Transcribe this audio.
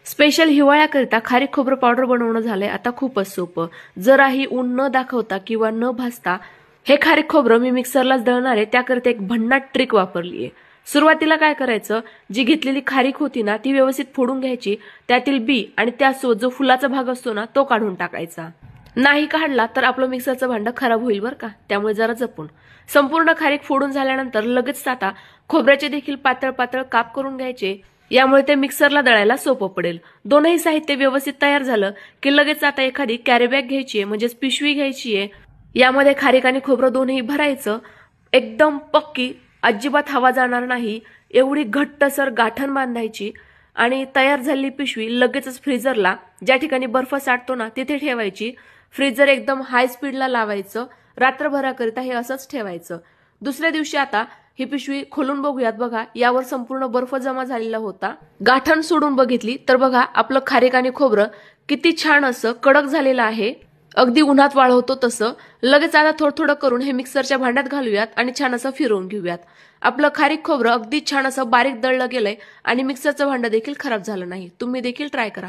Special हिवाळ्याकरिता खारीक खोबरं powder बनवणं झालंय आता खूपच सोपं। जराही ऊन न दाखवता किंवा न भाजता हे खारीक खोबरं मी मिक्सरलाच दळणार आहे। त्याकरिता एक भन्नाट ट्रिक वापरली आहे। सुरुवातीला काय करायचं, जी घेतलेली खारीक होती ना ती व्यवस्थित फोडून घ्यायची, त्यातील बी आणि त्यासोबत जो फुलाचा भाग असतो ना तो काढून टाकायचा। नाही काढला तर आपलं मिक्सरचं भांडं खराब होईल बरं का, त्यामुळे जरा जपून। संपूर्ण खारीक फोडून झाल्यानंतर लगेच आता खोबऱ्याचे देखील पातळ पातळ काप करून घ्यायचे, यामुळे ते मिक्सरला दळायला सोपं पडेल। दोनही साहित्य व्यवस्थित तयार झालं की लगेच आता एखादी कॅरी बॅग घ्यायची आहे, म्हणजे पिशवी घ्यायची आहे। यामध्ये खारीक आणि खोबरं दोन्ही भरायचं। एकदम पक्की, अजिबात हवा जाणार नाही एवढी घट्टसर गाठण बांधायची आणि तयार झालेली पिशवी लगेचच फ्रीजरला, ज्या ठिकाणी बर्फ साठतो ना तिथे ठेवायची। फ्रीजर एकदम हाय स्पीडला लावायचं। रात्रभराकरिता हे असंच ठेवायचं। दुसऱ्या दिवशी आता ही पिशवी खोलून बघूयात। बघा, यावर संपूर्ण बर्फ जमा झालेला होता। गाठण सोडून बघितली तर बघा आपलं खारीक आणि खोबरं किती छान असं कडक झालेलं आहे, अगदी उन्हात वाळवतो तसं। लगेच आता थोडं थोडं करून हे मिक्सरच्या भांड्यात घालूयात आणि छान असं फिरवून घेऊयात। आपलं खारीक खोबरं अगदी छान असं बारीक दळलं गेलंय आणि मिक्सरचं भांडं देखील खराब झालं नाही। तुम्ही देखील ट्राय करा।